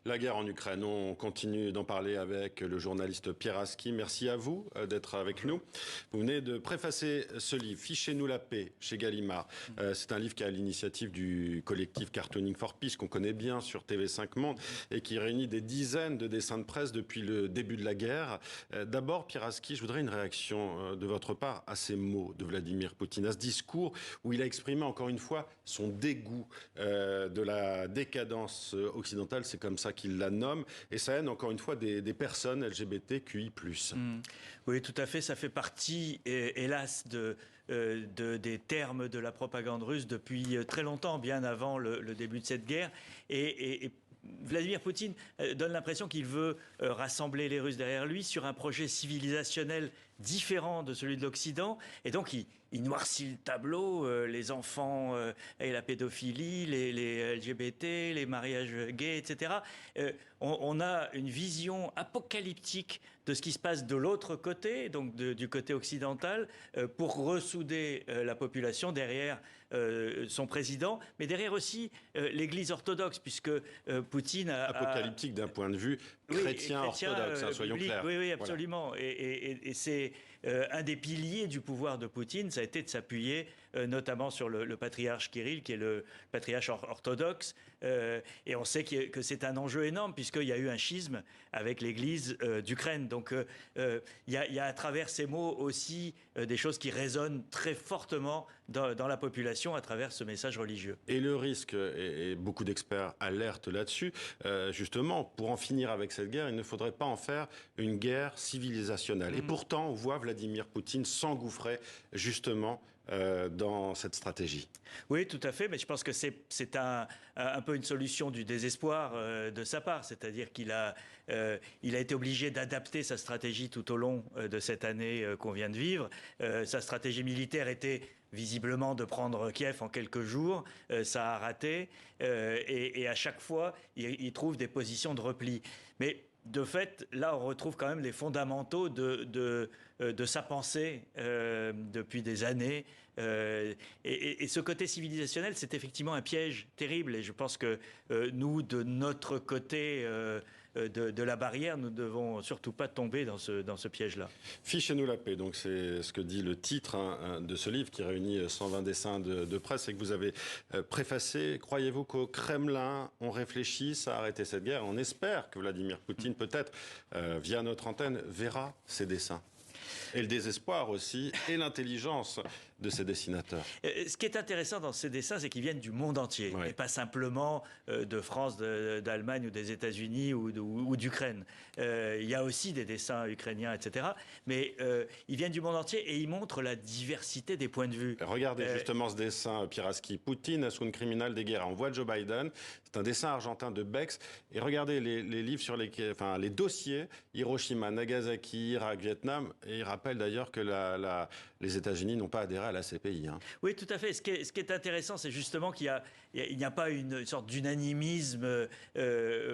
La guerre en Ukraine, on continue d'en parler avec le journaliste Pierre Aski. Merci à vous d'être avec nous. Vous venez de préfacer ce livre, Fichez-nous la paix, chez Gallimard. C'est un livre qui est à l'initiative du collectif Cartooning for Peace, qu'on connaît bien sur TV5 Monde, et qui réunit des dizaines de dessins de presse depuis le début de la guerre. D'abord, Pierre Aski, je voudrais une réaction de votre part à ces mots de Vladimir Poutine, à ce discours où il a exprimé encore une fois son dégoût de la décadence occidentale, c'est comme ça qu'il la nomme, et sa haine, encore une fois, des personnes LGBTQI+. Oui, tout à fait. Ça fait partie, hélas, des termes de la propagande russe depuis très longtemps, bien avant le début de cette guerre. Et Vladimir Poutine donne l'impression qu'il veut rassembler les Russes derrière lui sur un projet civilisationnel différent de celui de l'Occident. Et donc, il noircit le tableau, les enfants et la pédophilie, les LGBT, les mariages gays, etc. On a une vision apocalyptique de ce qui se passe de l'autre côté, donc du côté occidental, pour ressouder la population derrière son président, mais derrière aussi l'Église orthodoxe, puisque Poutine apocalyptique d'un point de vue chrétien orthodoxe, soyons clairs. Oui, absolument. Voilà. Et c'est un des piliers du pouvoir de Poutine, ça a été de s'appuyer notamment sur le patriarche Kirill, qui est le patriarche orthodoxe. Et on sait que c'est un enjeu énorme, puisqu'il y a eu un schisme avec l'Église d'Ukraine. Donc il y a à travers ces mots aussi des choses qui résonnent très fortement dans la population à travers ce message religieux. Et le risque, et beaucoup d'experts alertent là-dessus, justement, pour en finir avec cette guerre, il ne faudrait pas en faire une guerre civilisationnelle. Et pourtant, on voit Vladimir Poutine s'engouffrer justement dans cette stratégie. Oui, tout à fait, mais je pense que c'est un peu une solution du désespoir de sa part, c'est-à-dire qu'il a été obligé d'adapter sa stratégie tout au long de cette année qu'on vient de vivre. Sa stratégie militaire était visiblement de prendre Kiev en quelques jours, ça a raté, et à chaque fois, il trouve des positions de repli. Mais de fait, là, on retrouve quand même les fondamentaux de sa pensée depuis des années. Et ce côté civilisationnel, c'est effectivement un piège terrible. Et je pense que nous, de notre côté de la barrière, nous ne devons surtout pas tomber dans ce piège-là. Fichez-nous la paix, donc c'est ce que dit le titre de ce livre qui réunit 120 dessins de presse et que vous avez préfacé. Croyez-vous qu'au Kremlin, on réfléchisse à arrêter cette guerre? On espère que Vladimir Poutine, peut-être, via notre antenne, verra ces dessins. Et le désespoir aussi, et l'intelligence de ces dessinateurs. Ce qui est intéressant dans ces dessins, c'est qu'ils viennent du monde entier, et pas simplement de France, d'Allemagne ou des États-Unis ou d'Ukraine. Il y a aussi des dessins ukrainiens, etc. Mais ils viennent du monde entier et ils montrent la diversité des points de vue. Regardez justement ce dessin, Pierre Aski. Poutine, un criminel des guerres. On voit Joe Biden. C'est un dessin argentin de Bex. Et regardez les livres sur les dossiers. Hiroshima, Nagasaki, Irak, Vietnam. Et il rappelle d'ailleurs que les États-Unis n'ont pas adhéré à la CPI. Oui, tout à fait. Ce qui est intéressant, c'est justement qu'il n'y a pas une sorte d'unanimisme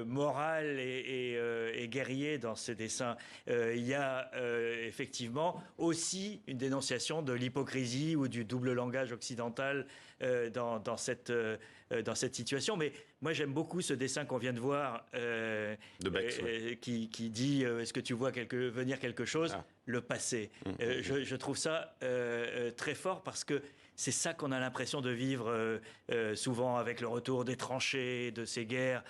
moral et guerrier dans ces dessins. Il y a effectivement aussi une dénonciation de l'hypocrisie ou du double langage occidental dans cette situation. Mais moi, j'aime beaucoup ce dessin qu'on vient de voir de Bex, qui dit est-ce que tu vois venir quelque chose? Le passé. Je trouve ça très fort parce que c'est ça qu'on a l'impression de vivre souvent avec le retour des tranchées, de ces guerres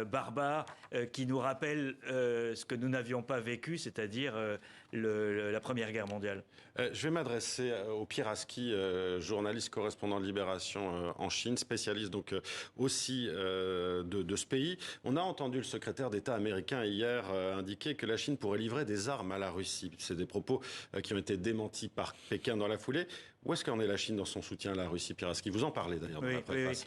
barbares qui nous rappellent ce que nous n'avions pas vécu, c'est-à-dire la Première Guerre mondiale. Je vais m'adresser au Pierre Aski, journaliste correspondant de Libération en Chine, spécialiste donc aussi de ce pays. On a entendu le secrétaire d'État américain hier indiquer que la Chine pourrait livrer des armes à la Russie. C'est des propos qui ont été démentis par Pékin dans la foulée. Où est-ce qu'en est la Chine dans son soutien à la Russie, Pierre Aski? Vous en parlez d'ailleurs dans la préface.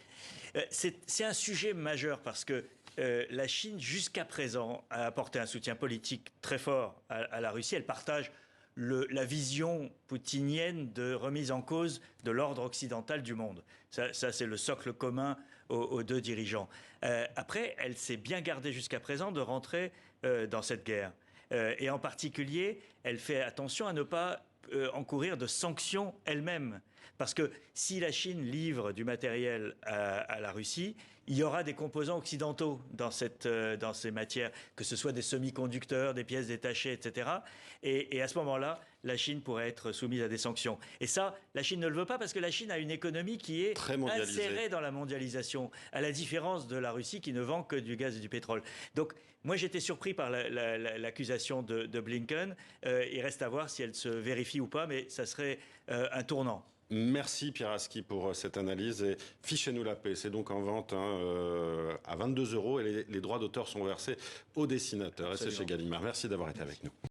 Oui. C'est un sujet majeur parce que la Chine, jusqu'à présent, a apporté un soutien politique très fort à la Russie. Elle partage la vision poutinienne de remise en cause de l'ordre occidental du monde. Ça c'est le socle commun aux deux dirigeants. Après, elle s'est bien gardée jusqu'à présent de rentrer dans cette guerre. Et en particulier, elle fait attention à ne pas encourir de sanctions elle-même. Parce que si la Chine livre du matériel à la Russie, il y aura des composants occidentaux dans ces matières, que ce soit des semi-conducteurs, des pièces détachées, etc. Et à ce moment-là, la Chine pourrait être soumise à des sanctions. Et ça, la Chine ne le veut pas parce que la Chine a une économie qui est très insérée dans la mondialisation, à la différence de la Russie qui ne vend que du gaz et du pétrole. Donc, moi, j'étais surpris par l'accusation de Blinken. Il reste à voir si elle se vérifie ou pas, mais ça serait un tournant. Merci Pierre Aski pour cette analyse. Et Fichez-nous la paix, c'est donc en vente à 22 € et les droits d'auteur sont versés aux dessinateurs. Et c'est chez Gallimard. Merci d'avoir été avec nous.